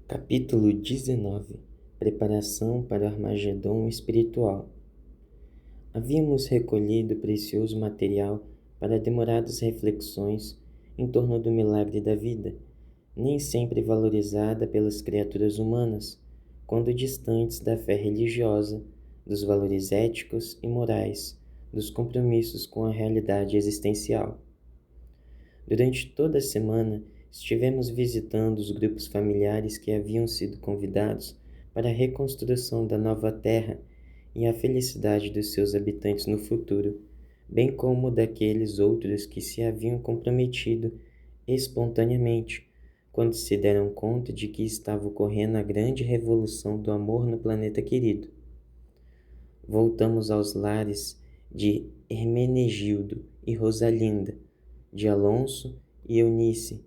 Capítulo 19. Preparação para o Armagedom espiritual. Havíamos recolhido precioso material para demoradas reflexões em torno do milagre da vida, nem sempre valorizada pelas criaturas humanas, quando distantes da fé religiosa, dos valores éticos e morais, dos compromissos com a realidade existencial. Durante toda a semana, estivemos visitando os grupos familiares que haviam sido convidados para a reconstrução da nova terra e a felicidade dos seus habitantes no futuro, bem como daqueles outros que se haviam comprometido espontaneamente, quando se deram conta de que estava ocorrendo a grande revolução do amor no planeta querido. Voltamos aos lares de Hermenegildo e Rosalinda, de Alonso e Eunice,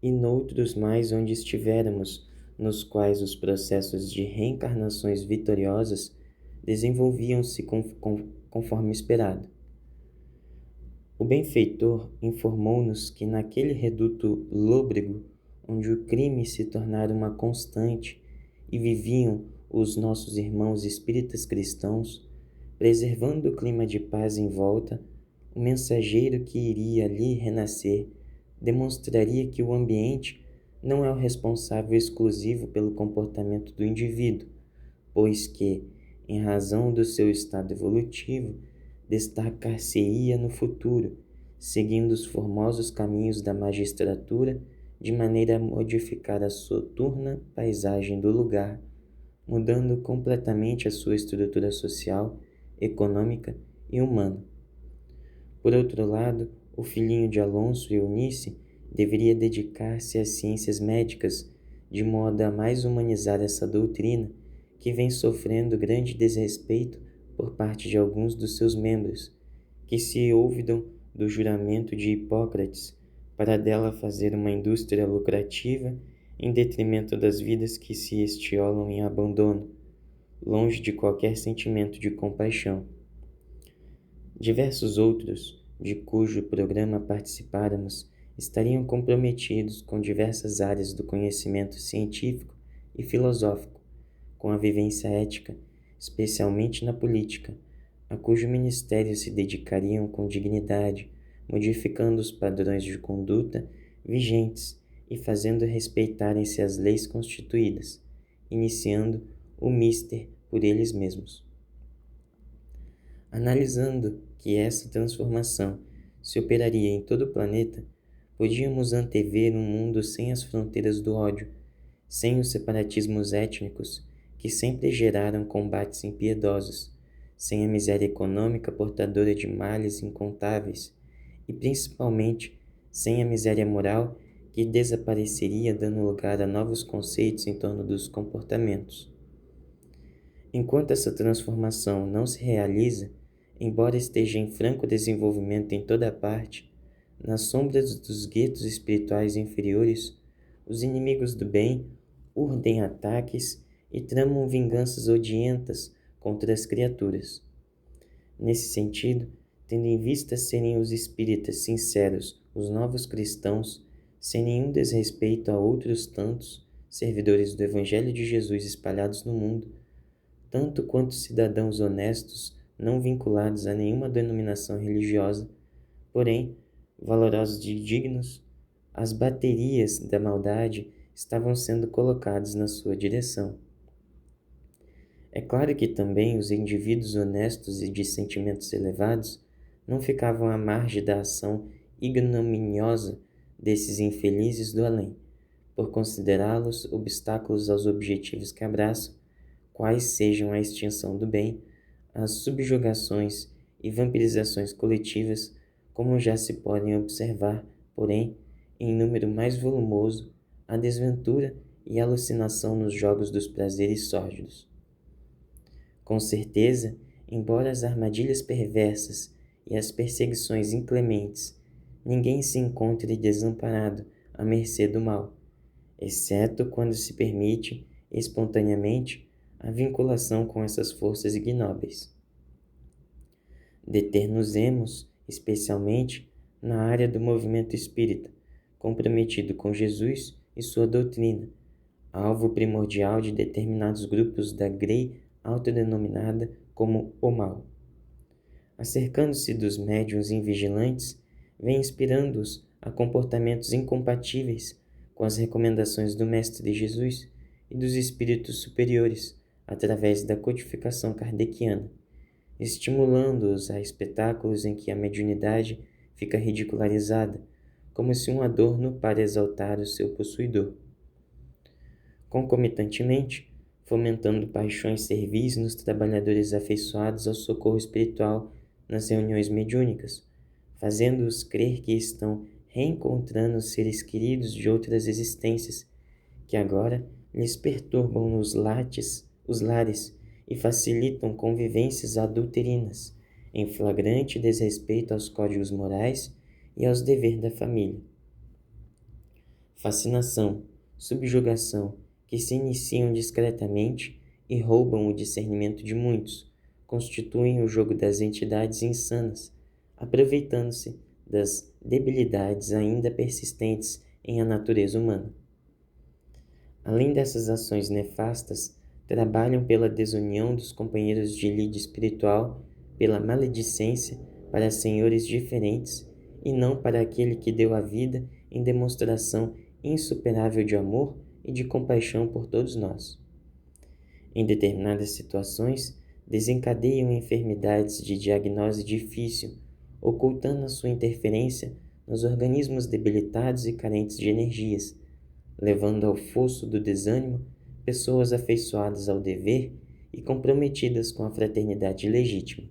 e noutros mais onde estivéramos, nos quais os processos de reencarnações vitoriosas desenvolviam-se conforme esperado. O benfeitor informou-nos que naquele reduto lôbrego, onde o crime se tornara uma constante e viviam os nossos irmãos espíritas cristãos, preservando o clima de paz em volta, o mensageiro que iria ali renascer demonstraria que o ambiente não é o responsável exclusivo pelo comportamento do indivíduo, pois que, em razão do seu estado evolutivo, destacar-se-ia no futuro, seguindo os formosos caminhos da magistratura, de maneira a modificar a soturna paisagem do lugar, mudando completamente a sua estrutura social, econômica e humana. Por outro lado, o filhinho de Alonso e Eunice deveria dedicar-se às ciências médicas, de modo a mais humanizar essa doutrina, que vem sofrendo grande desrespeito por parte de alguns dos seus membros, que se olvidam do juramento de Hipócrates para dela fazer uma indústria lucrativa em detrimento das vidas que se estiolam em abandono, longe de qualquer sentimento de compaixão. Diversos outros, de cujo programa participáramos, estariam comprometidos com diversas áreas do conhecimento científico e filosófico, com a vivência ética, especialmente na política, a cujo ministério se dedicariam com dignidade, modificando os padrões de conduta vigentes e fazendo respeitarem-se as leis constituídas, iniciando o mister por eles mesmos. Analisando que essa transformação se operaria em todo o planeta, podíamos antever um mundo sem as fronteiras do ódio, sem os separatismos étnicos que sempre geraram combates impiedosos, sem a miséria econômica portadora de males incontáveis e, principalmente, sem a miséria moral que desapareceria dando lugar a novos conceitos em torno dos comportamentos. Enquanto essa transformação não se realiza, embora esteja em franco desenvolvimento em toda parte, nas sombras dos guetos espirituais inferiores, os inimigos do bem urdem ataques e tramam vinganças odientas contra as criaturas. Nesse sentido, tendo em vista serem os espíritas sinceros os novos cristãos, sem nenhum desrespeito a outros tantos servidores do Evangelho de Jesus espalhados no mundo, tanto quanto cidadãos honestos não vinculados a nenhuma denominação religiosa, porém valorosos e dignos, as baterias da maldade estavam sendo colocadas na sua direção. É claro que também os indivíduos honestos e de sentimentos elevados não ficavam à margem da ação ignominiosa desses infelizes do além, por considerá-los obstáculos aos objetivos que abraçam, quais sejam a extinção do bem, as subjugações e vampirizações coletivas, como já se podem observar, porém, em número mais volumoso, a desventura e a alucinação nos jogos dos prazeres sórdidos. Com certeza, embora as armadilhas perversas e as perseguições inclementes, ninguém se encontre desamparado à mercê do mal, exceto quando se permite, espontaneamente, a vinculação com essas forças ignóbeis. Deter-nos-emos, especialmente, na área do movimento espírita, comprometido com Jesus e sua doutrina, alvo primordial de determinados grupos da Grey autodenominada como o mal. Acercando-se dos médiuns invigilantes, vem inspirando-os a comportamentos incompatíveis com as recomendações do Mestre Jesus e dos espíritos superiores, através da codificação kardeciana, estimulando-os a espetáculos em que a mediunidade fica ridicularizada, como se um adorno para exaltar o seu possuidor. Concomitantemente, fomentando paixões servis nos trabalhadores afeiçoados ao socorro espiritual nas reuniões mediúnicas, fazendo-os crer que estão reencontrando os seres queridos de outras existências, que agora lhes perturbam os lares e facilitam convivências adulterinas, em flagrante desrespeito aos códigos morais e aos deveres da família. Fascinação, subjugação, que se iniciam discretamente e roubam o discernimento de muitos, constituem o jogo das entidades insanas, aproveitando-se das debilidades ainda persistentes em a natureza humana. Além dessas ações nefastas, trabalham pela desunião dos companheiros de lide espiritual, pela maledicência para senhores diferentes e não para aquele que deu a vida em demonstração insuperável de amor e de compaixão por todos nós. Em determinadas situações, desencadeiam enfermidades de diagnose difícil, ocultando a sua interferência nos organismos debilitados e carentes de energias, levando ao fosso do desânimo pessoas afeiçoadas ao dever e comprometidas com a fraternidade legítima.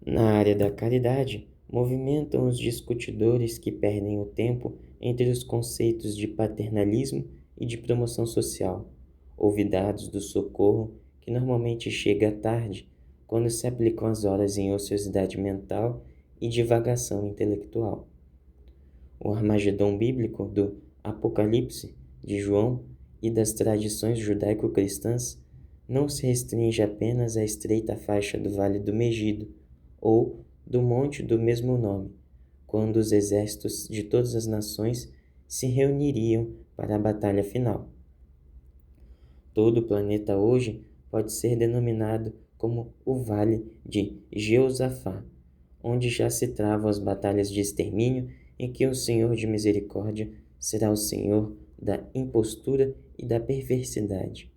Na área da caridade, movimentam os discutidores que perdem o tempo entre os conceitos de paternalismo e de promoção social, olvidados do socorro que normalmente chega à tarde, quando se aplicam as horas em ociosidade mental e divagação intelectual. O Armagedom bíblico do Apocalipse de João e das tradições judaico-cristãs não se restringe apenas à estreita faixa do Vale do Megido ou do monte do mesmo nome, quando os exércitos de todas as nações se reuniriam para a batalha final. Todo o planeta hoje pode ser denominado como o Vale de Jeosafá, onde já se travam as batalhas de extermínio em que o Senhor de Misericórdia será o Senhor da impostura e da perversidade.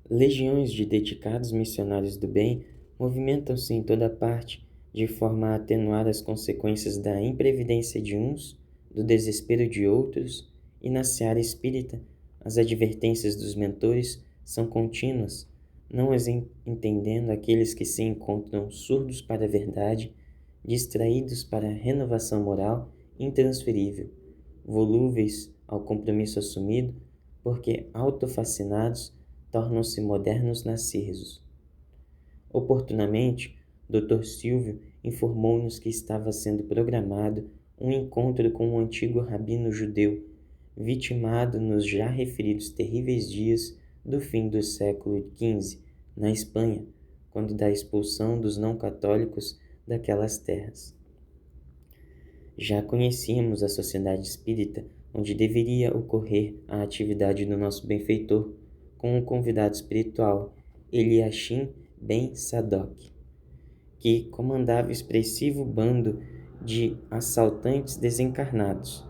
Legiões de dedicados missionários do bem movimentam-se em toda parte, de forma a atenuar as consequências da imprevidência de uns, do desespero de outros, e na seara espírita, as advertências dos mentores são contínuas, não as entendendo aqueles que se encontram surdos para a verdade, distraídos para a renovação moral intransferível, volúveis ao compromisso assumido, porque autofascinados tornam-se modernos narcisos. Oportunamente, Dr. Silvio informou-nos que estava sendo programado um encontro com um antigo rabino judeu, vitimado nos já referidos terríveis dias do fim do século XV, na Espanha, quando da expulsão dos não-católicos daquelas terras. Já conhecíamos a sociedade espírita, onde deveria ocorrer a atividade do nosso benfeitor, com um convidado espiritual, Eliashim Ben Sadoc, que comandava expressivo bando de assaltantes desencarnados,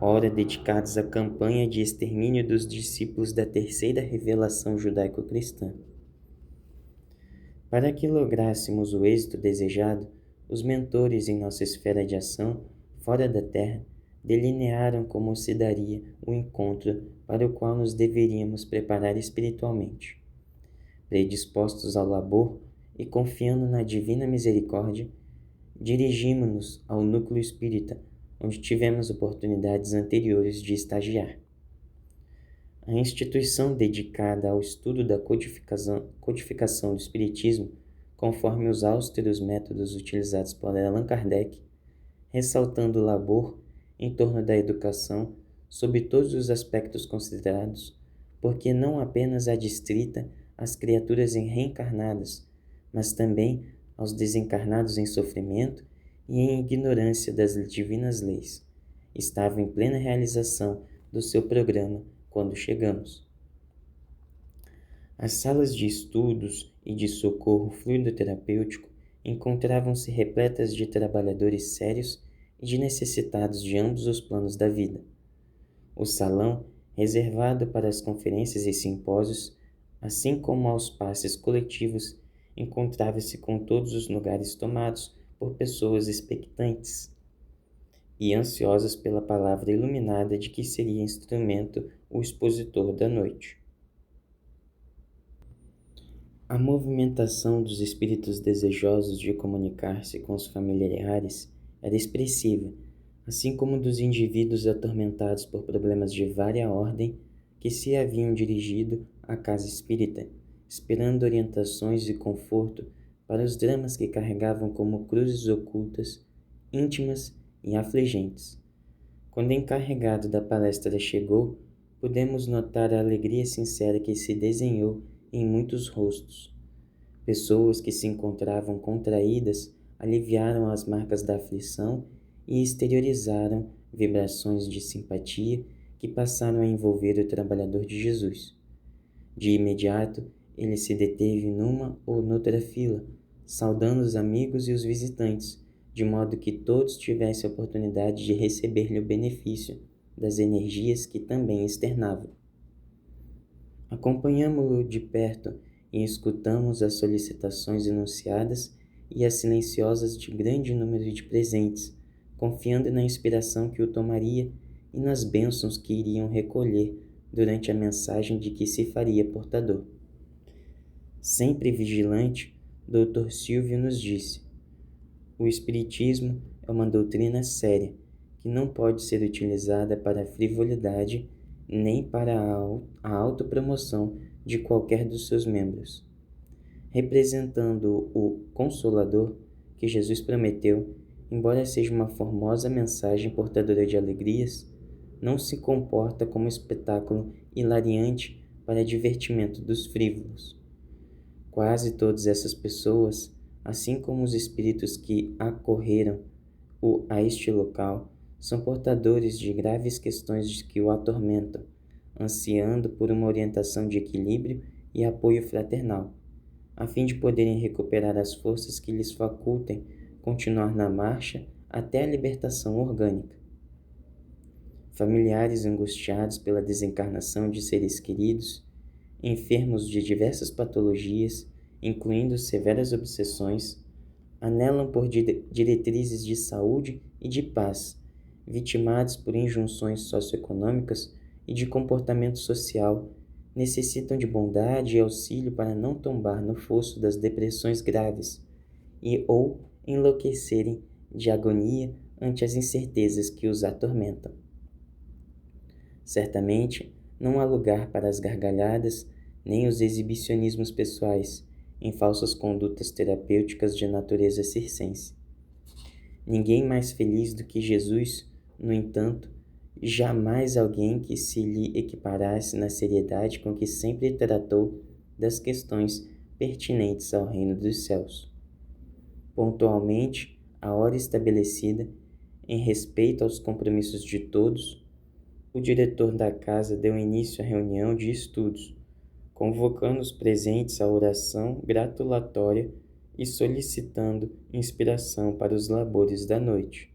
ora dedicados à campanha de extermínio dos discípulos da terceira revelação judaico-cristã. Para que lográssemos o êxito desejado, os mentores em nossa esfera de ação, fora da Terra, delinearam como se daria o encontro para o qual nos deveríamos preparar espiritualmente. Predispostos ao labor e confiando na divina misericórdia, dirigimos-nos ao núcleo espírita, onde tivemos oportunidades anteriores de estagiar. A instituição dedicada ao estudo da codificação do Espiritismo, conforme os austeros métodos utilizados por Allan Kardec, ressaltando o labor em torno da educação sob todos os aspectos considerados, porque não apenas adstrita às criaturas reencarnadas, mas também aos desencarnados em sofrimento e em ignorância das divinas leis, estava em plena realização do seu programa quando chegamos. As salas de estudos e de socorro fluidoterapêutico encontravam-se repletas de trabalhadores sérios e de necessitados de ambos os planos da vida. O salão, reservado para as conferências e simpósios, assim como aos passes coletivos, encontrava-se com todos os lugares tomados por pessoas expectantes e ansiosas pela palavra iluminada de que seria instrumento o expositor da noite. A movimentação dos espíritos desejosos de comunicar-se com os familiares era expressiva, assim como dos indivíduos atormentados por problemas de vária ordem que se haviam dirigido à casa espírita, esperando orientações e conforto para os dramas que carregavam como cruzes ocultas, íntimas e afligentes. Quando o encarregado da palestra chegou, pudemos notar a alegria sincera que se desenhou em muitos rostos. Pessoas que se encontravam contraídas aliviaram as marcas da aflição e exteriorizaram vibrações de simpatia que passaram a envolver o trabalhador de Jesus. De imediato, ele se deteve numa ou noutra fila, saudando os amigos e os visitantes, de modo que todos tivessem a oportunidade de receber-lhe o benefício das energias que também externava. Acompanhamo-lo de perto e escutamos as solicitações enunciadas e as silenciosas de grande número de presentes, confiando na inspiração que o tomaria e nas bênçãos que iriam recolher durante a mensagem de que se faria portador. Sempre vigilante, Dr. Silvio nos disse: o Espiritismo é uma doutrina séria, que não pode ser utilizada para a frivolidade nem para a autopromoção de qualquer dos seus membros. Representando o Consolador que Jesus prometeu, embora seja uma formosa mensagem portadora de alegrias, não se comporta como espetáculo hilariante para divertimento dos frívolos. Quase todas essas pessoas, assim como os espíritos que acorreram a este local, são portadores de graves questões que o atormentam, ansiando por uma orientação de equilíbrio e apoio fraternal, a fim de poderem recuperar as forças que lhes facultem continuar na marcha até a libertação orgânica. Familiares angustiados pela desencarnação de seres queridos, enfermos de diversas patologias, incluindo severas obsessões, anelam por diretrizes de saúde e de paz, vitimados por injunções socioeconômicas e de comportamento social, necessitam de bondade e auxílio para não tombar no fosso das depressões graves ou enlouquecerem de agonia ante as incertezas que os atormentam. Certamente, não há lugar para as gargalhadas nem os exibicionismos pessoais em falsas condutas terapêuticas de natureza circense. Ninguém mais feliz do que Jesus, no entanto, jamais alguém que se lhe equiparasse na seriedade com que sempre tratou das questões pertinentes ao reino dos céus. Pontualmente, à hora estabelecida, em respeito aos compromissos de todos, o diretor da casa deu início à reunião de estudos, convocando os presentes à oração gratulatória e solicitando inspiração para os labores da noite.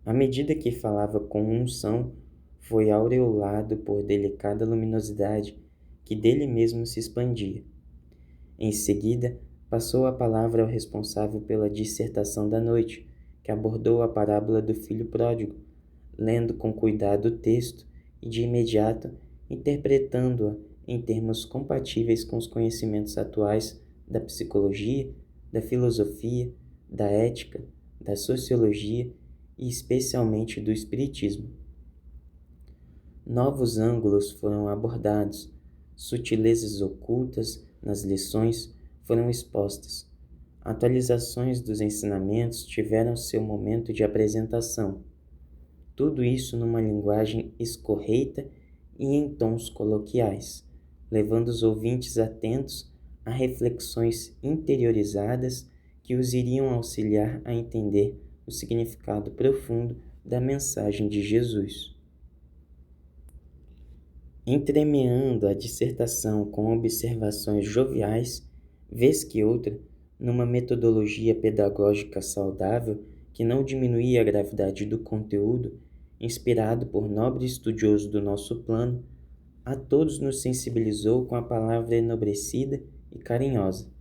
À medida que falava com unção, foi aureolado por delicada luminosidade que dele mesmo se expandia. Em seguida, passou a palavra ao responsável pela dissertação da noite, que abordou a parábola do filho pródigo, lendo com cuidado o texto e, de imediato, interpretando-a em termos compatíveis com os conhecimentos atuais da psicologia, da filosofia, da ética, da sociologia e especialmente do espiritismo. Novos ângulos foram abordados, sutilezas ocultas nas lições foram expostas, atualizações dos ensinamentos tiveram seu momento de apresentação. Tudo isso numa linguagem escorreita e em tons coloquiais, levando os ouvintes atentos a reflexões interiorizadas que os iriam auxiliar a entender o significado profundo da mensagem de Jesus. entremeando a dissertação com observações joviais, vez que outra, numa metodologia pedagógica saudável que não diminuía a gravidade do conteúdo, inspirado por nobre estudioso do nosso plano, a todos nos sensibilizou com a palavra enobrecida e carinhosa.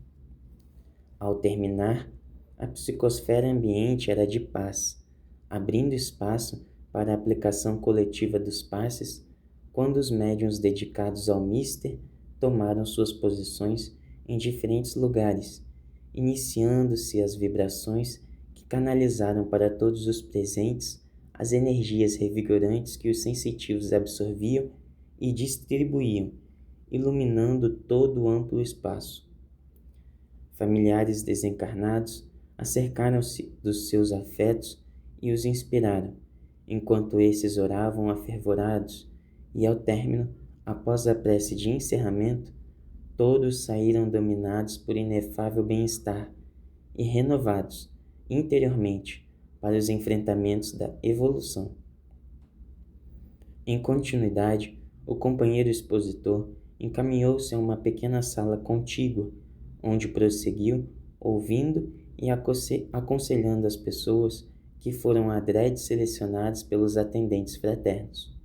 Ao terminar, a psicosfera ambiente era de paz, abrindo espaço para a aplicação coletiva dos passes, quando os médiuns dedicados ao Mister tomaram suas posições em diferentes lugares, iniciando-se as vibrações que canalizaram para todos os presentes as energias revigorantes que os sensitivos absorviam e distribuíam, iluminando todo o amplo espaço. Familiares desencarnados acercaram-se dos seus afetos e os inspiraram, enquanto esses oravam afervorados, e ao término, após a prece de encerramento, todos saíram dominados por inefável bem-estar e renovados interiormente para os enfrentamentos da evolução. Em continuidade, o companheiro expositor encaminhou-se a uma pequena sala contígua, onde prosseguiu, ouvindo e aconselhando as pessoas que foram adrede selecionadas pelos atendentes fraternos.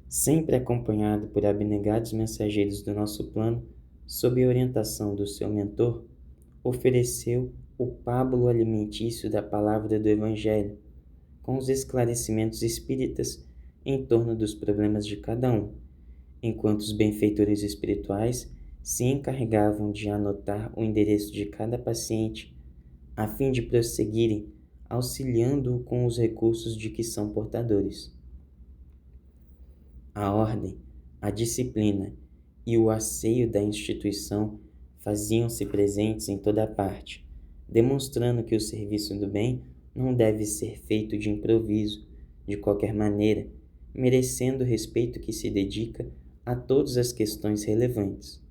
Sempre acompanhado por abnegados mensageiros do nosso plano, sob a orientação do seu mentor, ofereceu o pábulo alimentício da palavra do Evangelho, com os esclarecimentos espíritas em torno dos problemas de cada um, enquanto os benfeitores espirituais se encarregavam de anotar o endereço de cada paciente, a fim de prosseguirem auxiliando-o com os recursos de que são portadores. A ordem, a disciplina e o asseio da instituição faziam-se presentes em toda parte, demonstrando que o serviço do bem não deve ser feito de improviso, de qualquer maneira, merecendo o respeito que se dedica a todas as questões relevantes.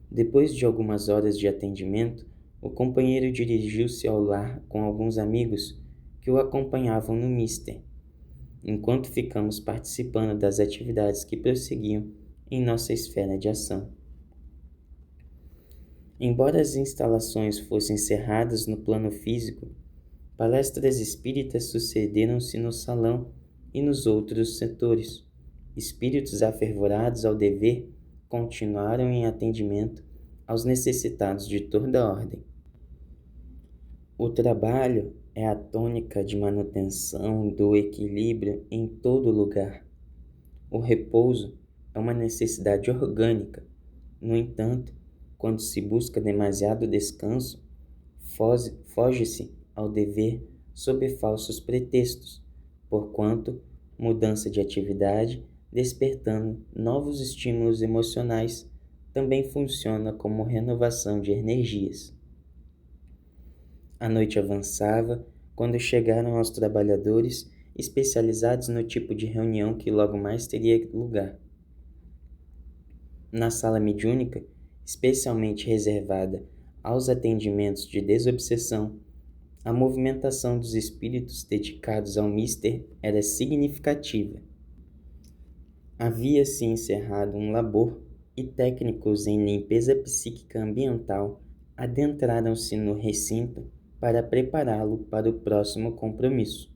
Depois de algumas horas de atendimento, o companheiro dirigiu-se ao lar com alguns amigos que o acompanhavam no Mister, enquanto ficamos participando das atividades que prosseguiam em nossa esfera de ação. Embora as instalações fossem cerradas no plano físico, palestras espíritas sucederam-se no salão e nos outros setores. Espíritos afervorados ao dever continuaram em atendimento aos necessitados de toda a ordem. O trabalho é a tônica de manutenção do equilíbrio em todo lugar. O repouso é uma necessidade orgânica. No entanto, quando se busca demasiado descanso, foge-se ao dever sob falsos pretextos, porquanto mudança de atividade, despertando novos estímulos emocionais, também funciona como renovação de energias. A noite avançava quando chegaram aos trabalhadores especializados no tipo de reunião que logo mais teria lugar. Na sala mediúnica, especialmente reservada aos atendimentos de desobsessão, a movimentação dos espíritos dedicados ao Mister era significativa. Havia-se encerrado um labor e técnicos em limpeza psíquica ambiental adentraram-se no recinto para prepará-lo para o próximo compromisso.